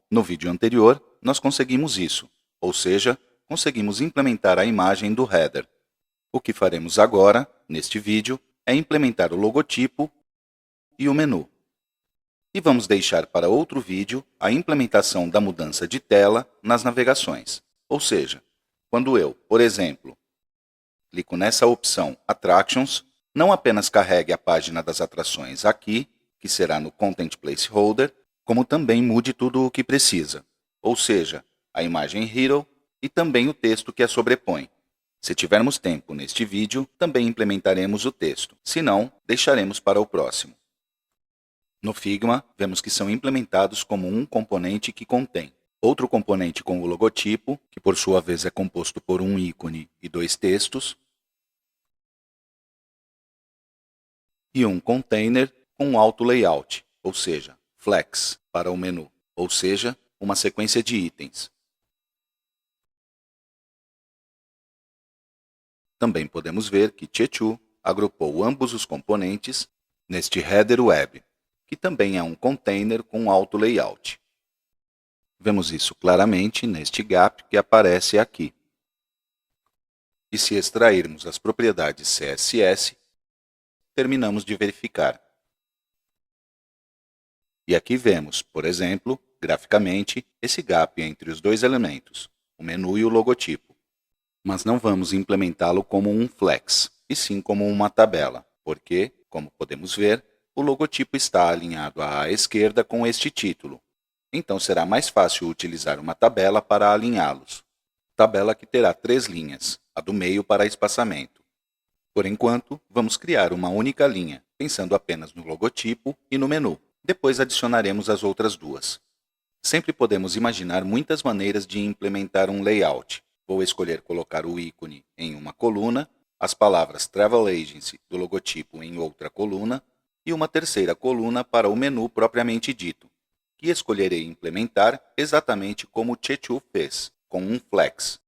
no vídeo anterior, nós conseguimos isso, ou seja, conseguimos implementar a imagem do header. O que faremos agora, neste vídeo, é implementar o logotipo e o menu. E vamos deixar para outro vídeo a implementação da mudança de tela nas navegações. Ou seja, quando eu, por exemplo, clico nessa opção Attractions, não apenas carregue a página das atrações aqui, que será no Content Placeholder, como também mude tudo o que precisa, ou seja, a imagem Hero e também o texto que a sobrepõe. Se tivermos tempo neste vídeo, também implementaremos o texto, se não, deixaremos para o próximo. No Figma, vemos que são implementados como um componente que contém outro componente com o logotipo, que por sua vez é composto por um ícone e dois textos, e um container com auto layout, ou seja, flex para o menu, ou seja, uma sequência de itens. Também podemos ver que Chechu agrupou ambos os componentes neste header web, que também é um container com auto layout. Vemos isso claramente neste gap que aparece aqui. E se extrairmos as propriedades CSS, terminamos de verificar. E aqui vemos, por exemplo, graficamente, esse gap entre os dois elementos, o menu e o logotipo. Mas não vamos implementá-lo como um flex, e sim como uma tabela, porque, como podemos ver, o logotipo está alinhado à esquerda com este título. Então será mais fácil utilizar uma tabela para alinhá-los. Tabela que terá 3 linhas, a do meio para espaçamento. Por enquanto, vamos criar uma única linha, pensando apenas no logotipo e no menu. Depois adicionaremos as outras duas. Sempre podemos imaginar muitas maneiras de implementar um layout. Vou escolher colocar o ícone em uma coluna, as palavras Travel Agency do logotipo em outra coluna e uma terceira coluna para o menu propriamente dito, que escolherei implementar exatamente como o Chechu fez, com um flex.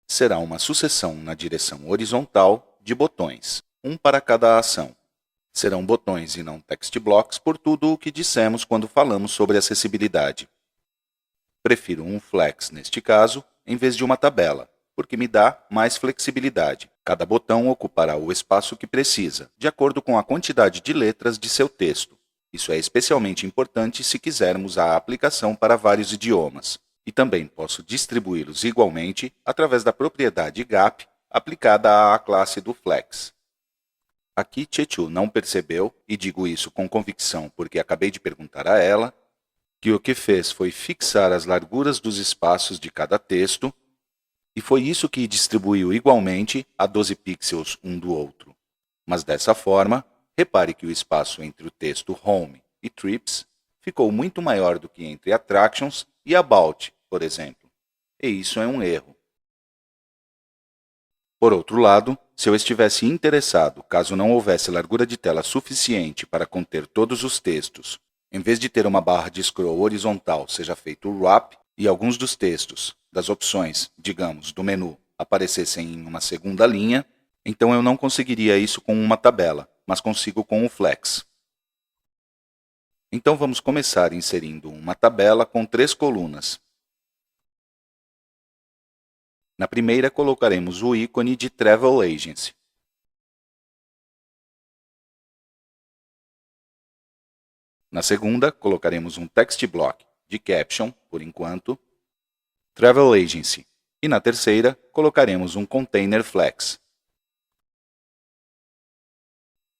Será uma sucessão na direção horizontal de botões, um para cada ação. Serão botões e não text blocks por tudo o que dissemos quando falamos sobre acessibilidade. Prefiro um flex neste caso, em vez de uma tabela, porque me dá mais flexibilidade. Cada botão ocupará o espaço que precisa, de acordo com a quantidade de letras de seu texto. Isso é especialmente importante se quisermos a aplicação para vários idiomas. E também posso distribuí-los igualmente através da propriedade gap aplicada à classe do flex. Aqui Chechu não percebeu, e digo isso com convicção porque acabei de perguntar a ela, que o que fez foi fixar as larguras dos espaços de cada texto, e foi isso que distribuiu igualmente a 12 pixels um do outro. Mas dessa forma, repare que o espaço entre o texto Home e Trips ficou muito maior do que entre Attractions e About, por exemplo. E isso é um erro. Por outro lado, se eu estivesse interessado, caso não houvesse largura de tela suficiente para conter todos os textos, em vez de ter uma barra de scroll horizontal, seja feito o wrap e alguns dos textos, das opções, digamos, do menu, aparecessem em uma segunda linha, então eu não conseguiria isso com uma tabela, mas consigo com o flex. Então vamos começar inserindo uma tabela com 3 colunas. Na primeira colocaremos o ícone de Travel Agency. Na segunda, colocaremos um text block de caption, por enquanto, Travel Agency. E na terceira, colocaremos um container flex.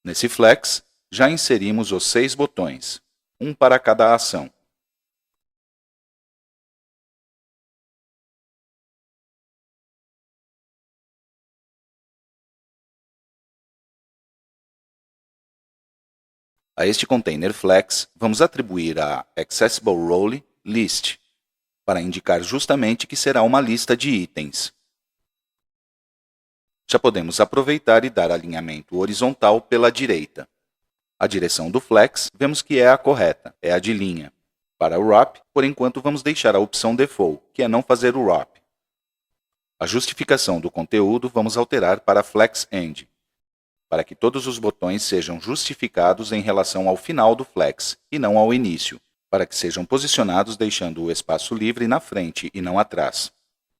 Nesse flex, já inserimos os 6 botões, um para cada ação. A este container flex, vamos atribuir a Accessible Role List, para indicar justamente que será uma lista de itens. Já podemos aproveitar e dar alinhamento horizontal pela direita. A direção do flex, vemos que é a correta, é a de linha. Para o wrap, por enquanto vamos deixar a opção default, que é não fazer o wrap. A justificação do conteúdo vamos alterar para flex end, para que todos os botões sejam justificados em relação ao final do flex, e não ao início. para que sejam posicionados deixando o espaço livre na frente e não atrás.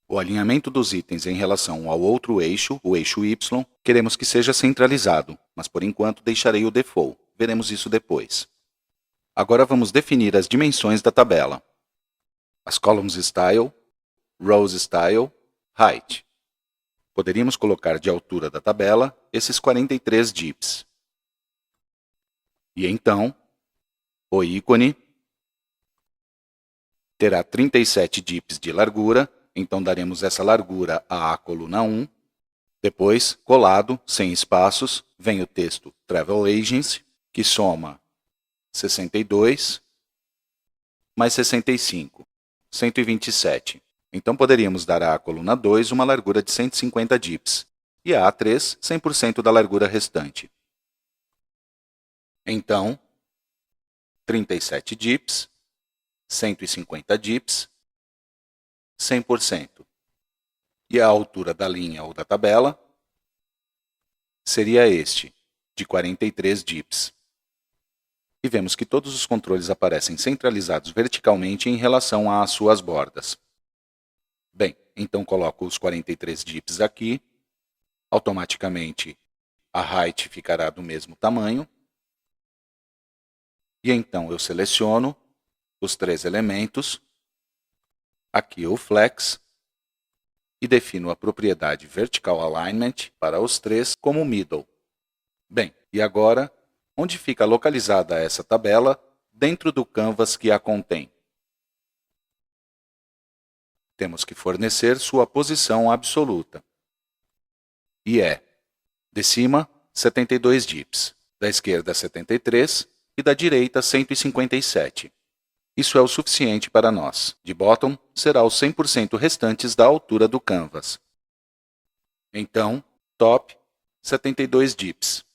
O alinhamento dos itens em relação ao outro eixo, o eixo Y, queremos que seja centralizado, mas por enquanto deixarei o default. Veremos isso depois. Agora vamos definir as dimensões da tabela. As columns style, rows style, height. Poderíamos colocar de altura da tabela esses 43 dips. E então, o ícone terá 37 dips de largura, então daremos essa largura à coluna 1. Depois, colado, sem espaços, vem o texto Travel Agency, que soma 62 mais 65, 127. Então poderíamos dar à coluna 2 uma largura de 150 dips e à A3 100% da largura restante. Então, 37 dips, 150 dips, 100%. E a altura da linha ou da tabela seria este, de 43 dips. E vemos que todos os controles aparecem centralizados verticalmente em relação às suas bordas. Bem, então coloco os 43 dips aqui. Automaticamente, a height ficará do mesmo tamanho. E então eu seleciono os 3 elementos, aqui o Flex, e defino a propriedade Vertical Alignment para os 3 como Middle. Bem, e agora, onde fica localizada essa tabela dentro do canvas que a contém? Temos que fornecer sua posição absoluta. E é, de cima, 72 dips, da esquerda 73 e da direita 157. Isso é o suficiente para nós. De bottom, será os 100% restantes da altura do canvas. Então, top, 72 dips.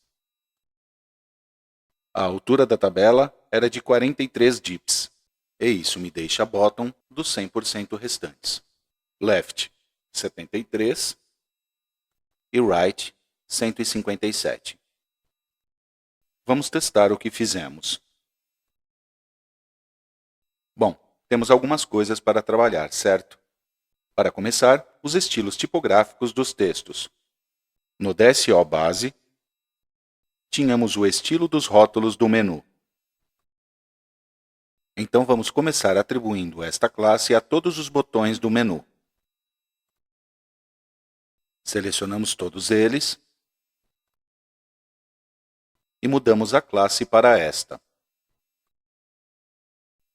A altura da tabela era de 43 dips, e isso me deixa bottom dos 100% restantes. Left, 73 e right, 157. Vamos testar o que fizemos. Bom, temos algumas coisas para trabalhar, certo? Para começar, os estilos tipográficos dos textos. No DSO base, tínhamos o estilo dos rótulos do menu. Então vamos começar atribuindo esta classe a todos os botões do menu. Selecionamos todos eles e mudamos a classe para esta.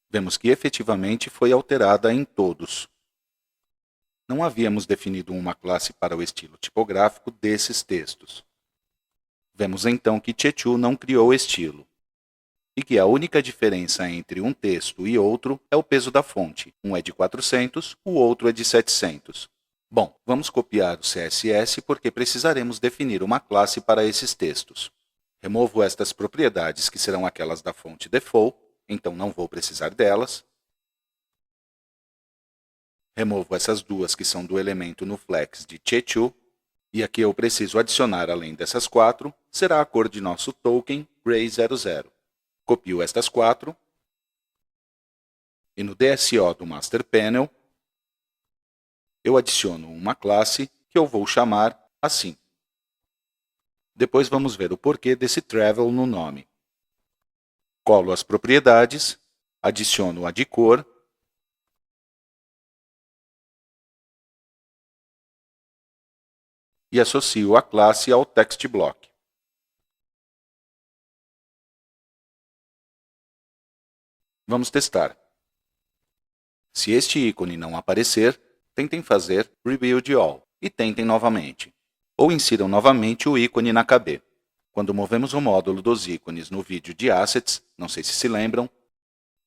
Vemos que efetivamente foi alterada em todos. Não havíamos definido uma classe para o estilo tipográfico desses textos. Vemos então que Chechu não criou estilo, e que a única diferença entre um texto e outro é o peso da fonte. Um é de 400, o outro é de 700. Bom, vamos copiar o CSS porque precisaremos definir uma classe para esses textos. Removo estas propriedades que serão aquelas da fonte default, então não vou precisar delas. Removo essas duas que são do elemento no flex de Chechu, e aqui eu preciso adicionar, além dessas 4, será a cor de nosso token Gray00. Copio estas 4, e no DSO do Master Panel, eu adiciono uma classe que eu vou chamar assim. Depois vamos ver o porquê desse travel no nome. Colo as propriedades, adiciono a de cor, e associo a classe ao text block. Vamos testar. Se este ícone não aparecer, tentem fazer Rebuild All e tentem novamente. Ou insiram novamente o ícone na KB. Quando movemos o módulo dos ícones no vídeo de Assets, não sei se lembram,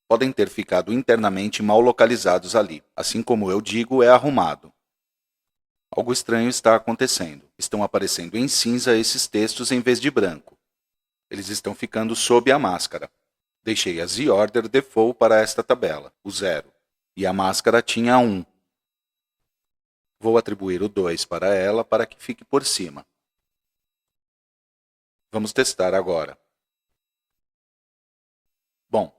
podem ter ficado internamente mal localizados ali. Assim como eu digo, é arrumado. Algo estranho está acontecendo. Estão aparecendo em cinza esses textos em vez de branco. Eles estão ficando sob a máscara. Deixei a Z-Order Default para esta tabela, o 0, e a máscara tinha 1. Vou atribuir o 2 para ela para que fique por cima. Vamos testar agora. Bom,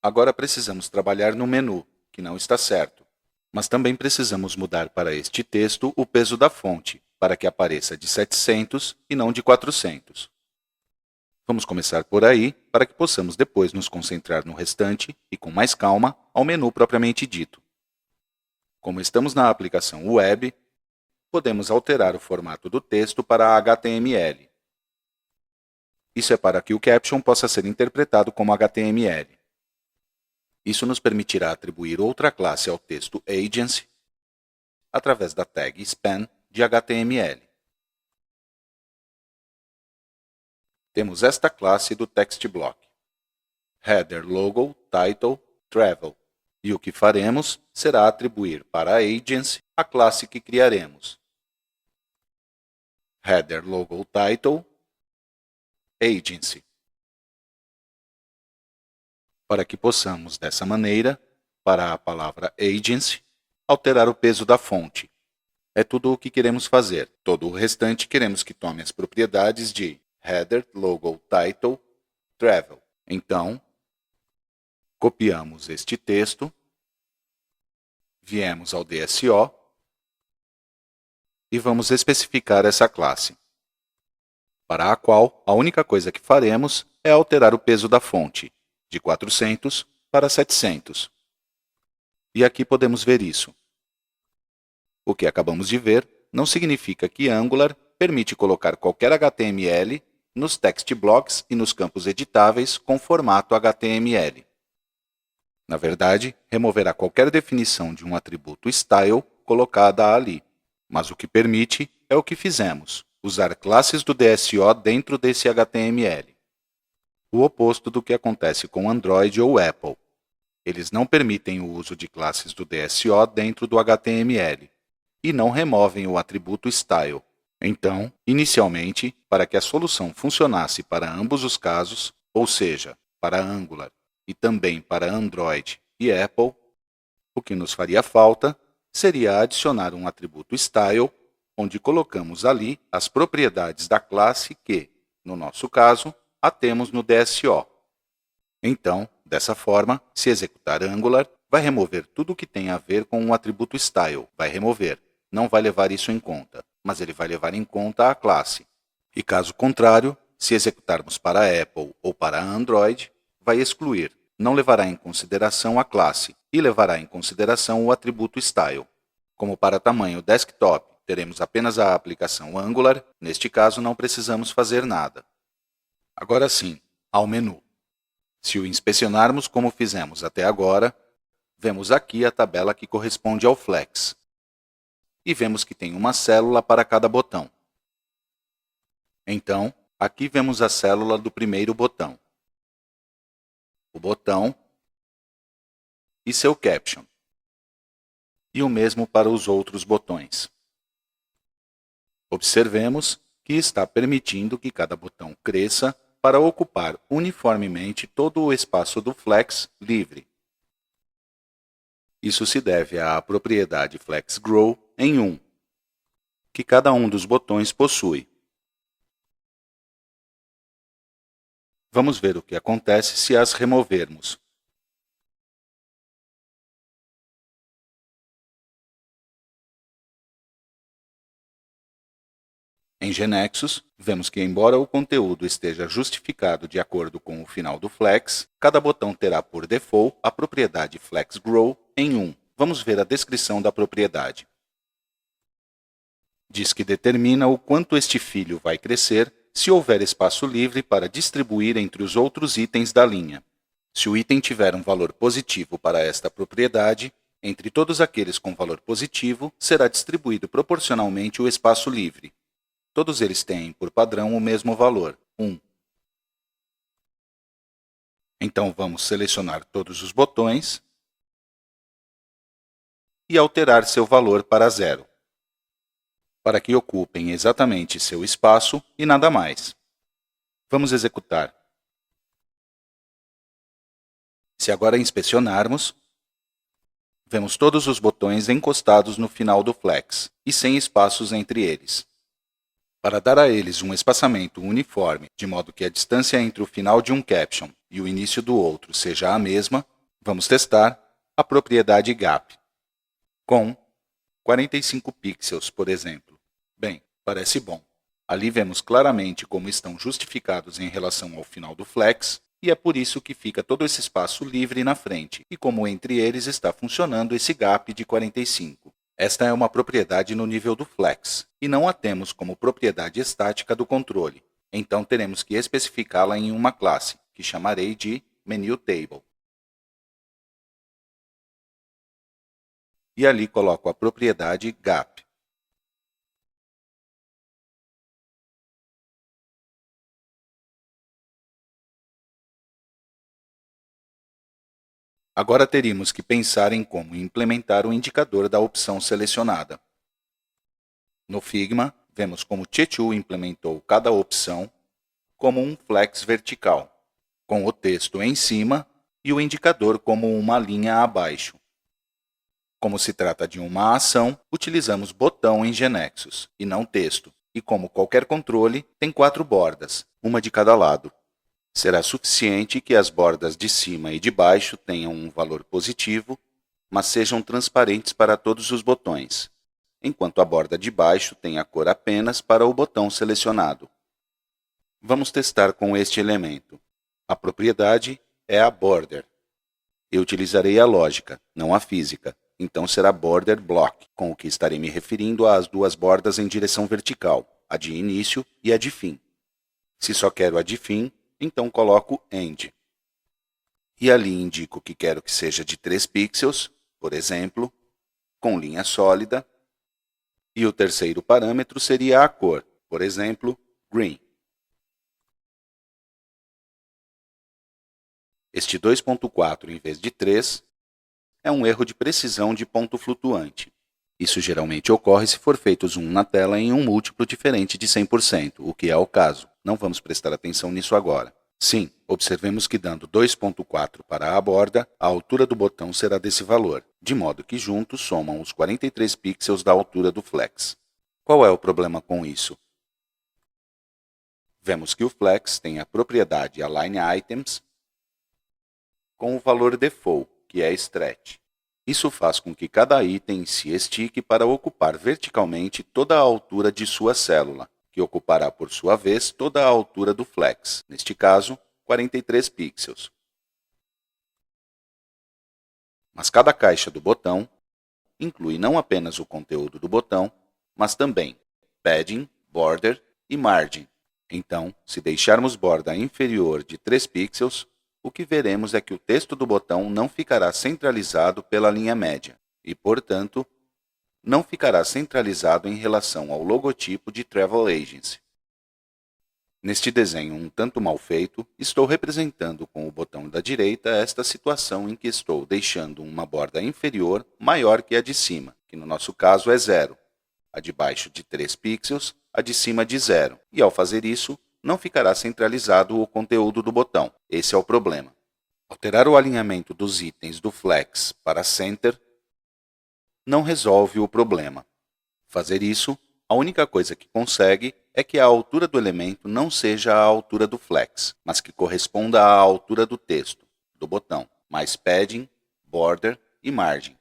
Agora precisamos trabalhar no menu, que não está certo. Mas também precisamos mudar para este texto o peso da fonte, para que apareça de 700 e não de 400. Vamos começar por aí, para que possamos depois nos concentrar no restante e, com mais calma, ao menu propriamente dito. Como estamos na aplicação web, podemos alterar o formato do texto para HTML. Isso é para que o caption possa ser interpretado como HTML. Isso nos permitirá atribuir outra classe ao texto Agency através da tag span de HTML. Temos esta classe do text block, header, logo, title, travel, e o que faremos será atribuir para a Agency a classe que criaremos. Header, logo, title, Agency. Para que possamos, dessa maneira, para a palavra Agency, alterar o peso da fonte. É tudo o que queremos fazer. Todo o restante queremos que tome as propriedades de header, logo, title, travel. Então, copiamos este texto, viemos ao DSO e vamos especificar essa classe, para a qual a única coisa que faremos é alterar o peso da fonte, de 400 para 700. E aqui podemos ver isso. O que acabamos de ver não significa que Angular permite colocar qualquer HTML nos text blocks e nos campos editáveis com formato HTML. Na verdade, removerá qualquer definição de um atributo style colocada ali. Mas o que permite é o que fizemos, usar classes do DSO dentro desse HTML. O oposto do que acontece com Android ou Apple. Eles não permitem o uso de classes do DSO dentro do HTML e não removem o atributo style. Então, inicialmente, para que a solução funcionasse para ambos os casos, ou seja, para Angular e também para Android e Apple, o que nos faria falta seria adicionar um atributo style, onde colocamos ali as propriedades da classe que, no nosso caso, a temos no DSO. Então, dessa forma, se executar Angular, vai remover tudo o que tem a ver com o atributo style. Vai remover, não vai levar isso em conta, mas ele vai levar em conta a classe. E caso contrário, se executarmos para Apple ou para Android, vai excluir, não levará em consideração a classe e levará em consideração o atributo style. Como para tamanho desktop teremos apenas a aplicação Angular, neste caso não precisamos fazer nada. Agora sim, ao menu. Se o inspecionarmos como fizemos até agora, vemos aqui a tabela que corresponde ao Flex. E vemos que tem uma célula para cada botão. Então, aqui vemos a célula do primeiro botão, o botão e seu caption. E o mesmo para os outros botões. Observemos que está permitindo que cada botão cresça para ocupar uniformemente todo o espaço do Flex livre. Isso se deve à propriedade FlexGrow em 1, que cada um dos botões possui. Vamos ver o que acontece se as removermos. Em GNexus, vemos que, embora o conteúdo esteja justificado de acordo com o final do Flex, cada botão terá por default a propriedade FlexGrow em 1. Vamos ver a descrição da propriedade. Diz que determina o quanto este filho vai crescer se houver espaço livre para distribuir entre os outros itens da linha. Se o item tiver um valor positivo para esta propriedade, entre todos aqueles com valor positivo, será distribuído proporcionalmente o espaço livre. Todos eles têm, por padrão, o mesmo valor, 1. Então, vamos selecionar todos os botões e alterar seu valor para 0, para que ocupem exatamente seu espaço e nada mais. Vamos executar. Se agora inspecionarmos, vemos todos os botões encostados no final do Flex e sem espaços entre eles. Para dar a eles um espaçamento uniforme, de modo que a distância entre o final de um caption e o início do outro seja a mesma, Vamos testar a propriedade gap com 45 pixels, por exemplo. Bem, parece bom. Ali vemos claramente como estão justificados em relação ao final do flex, e é por isso que fica todo esse espaço livre na frente, e como entre eles está funcionando esse gap de 45. Esta é uma propriedade no nível do flex, e não a temos como propriedade estática do controle. Então teremos que especificá-la em uma classe, que chamarei de MenuTable. E ali coloco a propriedade gap. Agora teríamos que pensar em como implementar o indicador da opção selecionada. No Figma, vemos como Chechu implementou cada opção como um flex vertical, com o texto em cima e o indicador como uma linha abaixo. Como se trata de uma ação, utilizamos botão em Genexus, e não texto, e como qualquer controle, tem 4 bordas, uma de cada lado. Será suficiente que as bordas de cima e de baixo tenham um valor positivo, mas sejam transparentes para todos os botões, enquanto a borda de baixo tenha cor apenas para o botão selecionado. Vamos testar com este elemento. A propriedade é a border. Eu utilizarei a lógica, não a física, então será border block, com o que estarei me referindo às duas bordas em direção vertical, a de início e a de fim. Se só quero a de fim, então coloco end. E ali indico que quero que seja de 3 pixels, por exemplo, com linha sólida, e o terceiro parâmetro seria a cor, por exemplo, green. Este 2.4 em vez de 3 é um erro de precisão de ponto flutuante. Isso geralmente ocorre se for feito zoom na tela em um múltiplo diferente de 100%, o que é o caso. Não vamos prestar atenção nisso agora. Sim, observemos que dando 2.4 para a borda, a altura do botão será desse valor, de modo que juntos somam os 43 pixels da altura do flex. Qual é o problema com isso? Vemos que o flex tem a propriedade AlignItems com o valor default, que é stretch. Isso faz com que cada item se estique para ocupar verticalmente toda a altura de sua célula, que ocupará por sua vez toda a altura do flex, neste caso, 43 pixels. Mas cada caixa do botão inclui não apenas o conteúdo do botão, mas também padding, border e margin. Então, se deixarmos borda inferior de 3 pixels, o que veremos é que o texto do botão não ficará centralizado pela linha média e, portanto, não ficará centralizado em relação ao logotipo de Travel Agency. Neste desenho um tanto mal feito, estou representando com o botão da direita esta situação em que estou deixando uma borda inferior maior que a de cima, que no nosso caso é 0, a de baixo de 3 pixels, a de cima de 0, e ao fazer isso, não ficará centralizado o conteúdo do botão. Esse é o problema. Alterar o alinhamento dos itens do flex para center não resolve o problema. Fazer isso, a única coisa que consegue é que a altura do elemento não seja a altura do flex, mas que corresponda à altura do texto, do botão, mais padding, border e margin.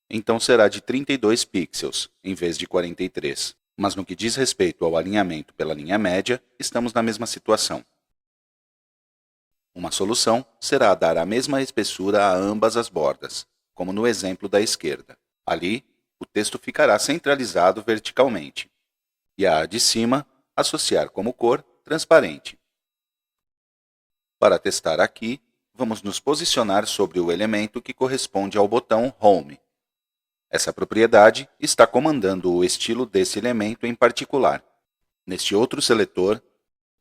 Então será de 32 pixels, em vez de 43. Mas no que diz respeito ao alinhamento pela linha média, estamos na mesma situação. Uma solução será dar a mesma espessura a ambas as bordas, como no exemplo da esquerda. Ali, o texto ficará centralizado verticalmente, e a de cima associar como cor transparente. Para testar aqui, vamos nos posicionar sobre o elemento que corresponde ao botão Home. Essa propriedade está comandando o estilo desse elemento em particular. Neste outro seletor,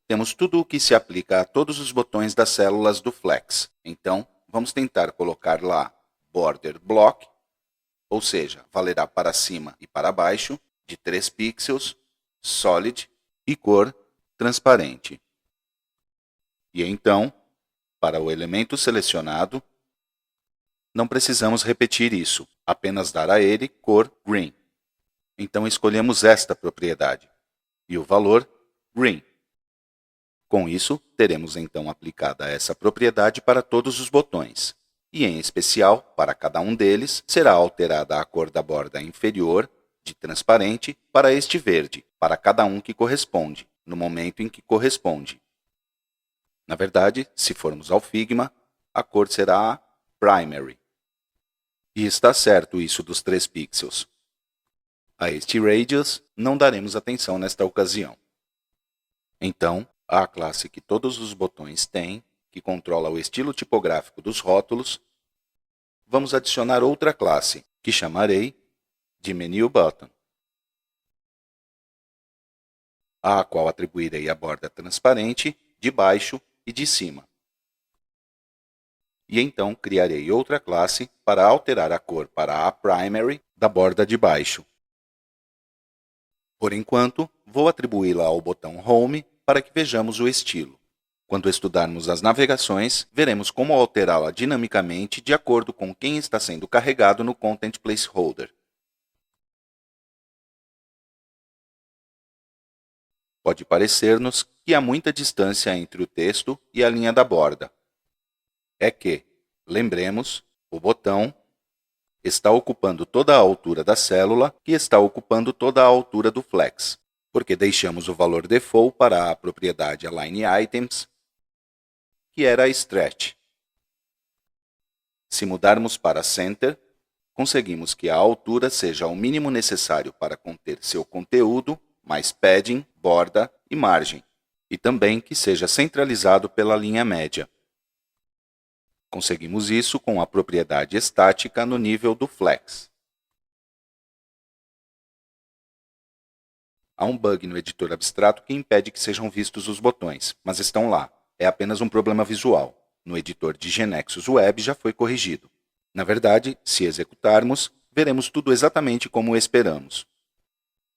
temos tudo o que se aplica a todos os botões das células do flex. Então, vamos tentar colocar lá border block, ou seja, valerá para cima e para baixo, de 3 pixels, solid e cor transparente. E então, para o elemento selecionado, não precisamos repetir isso, apenas dar a ele cor green. Então escolhemos esta propriedade, e o valor green. Com isso, teremos então aplicada essa propriedade para todos os botões. e, em especial, para cada um deles, será alterada a cor da borda inferior, de transparente, para este verde, para cada um que corresponde, no momento em que corresponde. Na verdade, se formos ao Figma, a cor será a primary. E está certo isso dos 3 pixels. A este radius não daremos atenção nesta ocasião. Então, à classe que todos os botões têm, que controla o estilo tipográfico dos rótulos, vamos adicionar outra classe, que chamarei de MenuButton, à qual atribuirei a borda transparente de baixo e de cima. E então criarei outra classe para alterar a cor para a primary da borda de baixo. Por enquanto, vou atribuí-la ao botão Home para que vejamos o estilo. Quando estudarmos as navegações, veremos como alterá-la dinamicamente de acordo com quem está sendo carregado no Content Placeholder. Pode parecer-nos que há muita distância entre o texto e a linha da borda. É que, lembremos, o botão está ocupando toda a altura da célula e está ocupando toda a altura do flex, porque deixamos o valor default para a propriedade AlignItems, que era a stretch. Se mudarmos para Center, conseguimos que a altura seja o mínimo necessário para conter seu conteúdo, mais padding, borda e margem, e também que seja centralizado pela linha média. Conseguimos isso com a propriedade estática no nível do flex. Há um bug no editor abstrato que impede que sejam vistos os botões, mas estão lá. É apenas um problema visual. No editor de GeneXus Web já foi corrigido. Na verdade, se executarmos, veremos tudo exatamente como esperamos.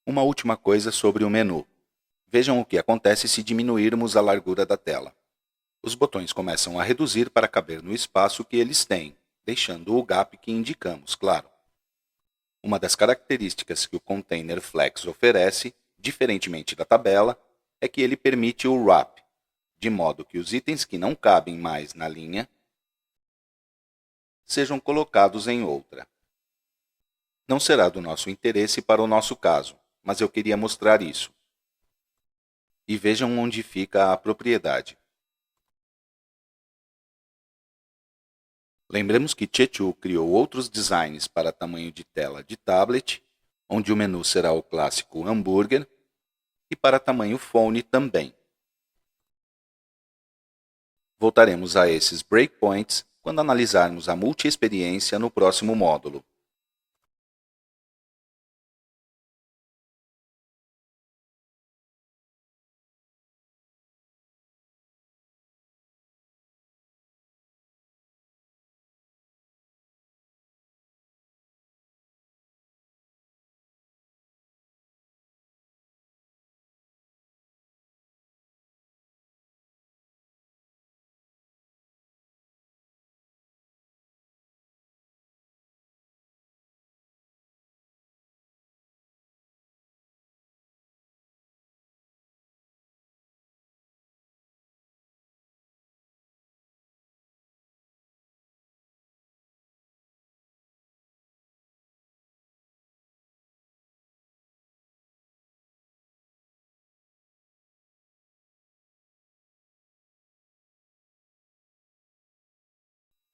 Uma última coisa sobre o menu. Vejam o que acontece se diminuirmos a largura da tela. Os botões começam a reduzir para caber no espaço que eles têm, deixando o gap que indicamos, claro. Uma das características que o Container Flex oferece, diferentemente da tabela, é que ele permite o wrap, de modo que os itens que não cabem mais na linha sejam colocados em outra. Não será do nosso interesse para o nosso caso, mas eu queria mostrar isso. E vejam onde fica a propriedade. Lembremos que Chechu criou outros designs para tamanho de tela de tablet, onde o menu será o clássico hambúrguer, e para tamanho phone também. Voltaremos a esses breakpoints quando analisarmos a multi-experiência no próximo módulo.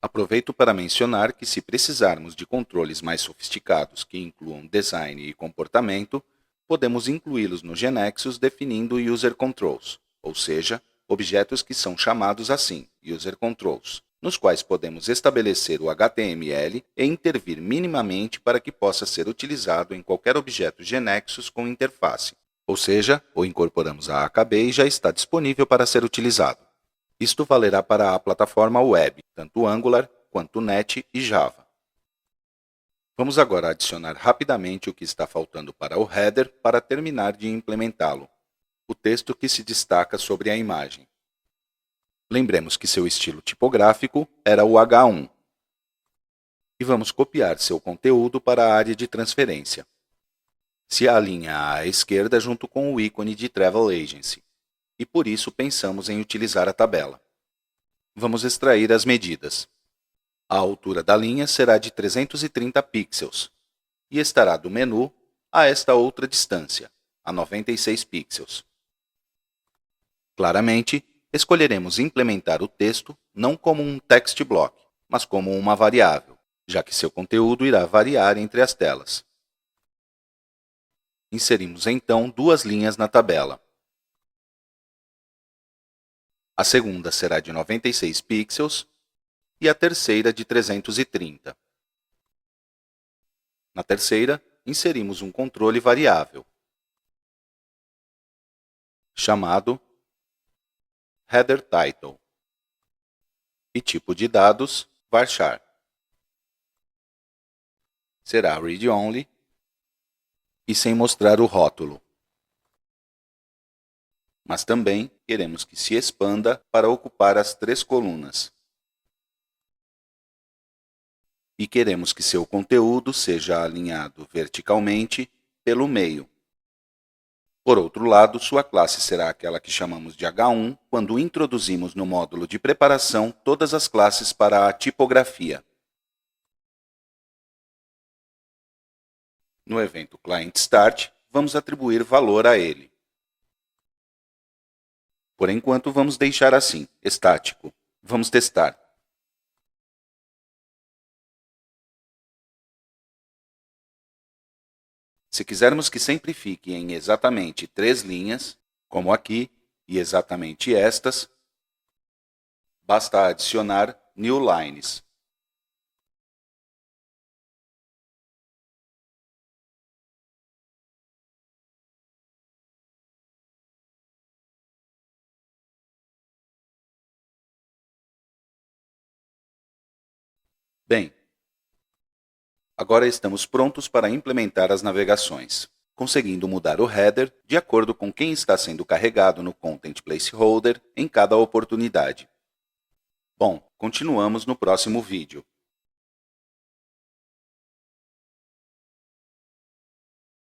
Aproveito para mencionar que, se precisarmos de controles mais sofisticados que incluam design e comportamento, podemos incluí-los no GeneXus definindo User Controls, ou seja, objetos que são chamados assim, User Controls, nos quais podemos estabelecer o HTML e intervir minimamente para que possa ser utilizado em qualquer objeto GeneXus com interface, ou seja, o incorporamos a AKB e já está disponível para ser utilizado. Isto valerá para a plataforma web, tanto Angular quanto Net e Java. Vamos agora adicionar rapidamente o que está faltando para o header para terminar de implementá-lo, o texto que se destaca sobre a imagem. Lembremos que seu estilo tipográfico era o H1. E vamos copiar seu conteúdo para a área de transferência. Se alinha à esquerda junto com o ícone de Travel Agency, e por isso pensamos em utilizar a tabela. Vamos extrair as medidas. A altura da linha será de 330 pixels e estará do menu a esta outra distância, a 96 pixels. Claramente, escolheremos implementar o texto não como um text block, mas como uma variável, já que seu conteúdo irá variar entre as telas. Inserimos então duas linhas na tabela. A segunda será de 96 pixels e a terceira de 330. Na terceira, inserimos um controle variável, chamado header title, e tipo de dados varchar. Será read-only e sem mostrar o rótulo. Mas também queremos que se expanda para ocupar as 3 colunas. E queremos que seu conteúdo seja alinhado verticalmente pelo meio. Por outro lado, sua classe será aquela que chamamos de H1 quando introduzimos no módulo de preparação todas as classes para a tipografia. No evento client_start, vamos atribuir valor a ele. Por enquanto, vamos deixar assim, estático. Vamos testar. Se quisermos que sempre fique em exatamente 3 linhas, como aqui, e exatamente estas, basta adicionar new lines. Bem, agora estamos prontos para implementar as navegações, conseguindo mudar o header de acordo com quem está sendo carregado no Content Placeholder em cada oportunidade. Bom, continuamos no próximo vídeo.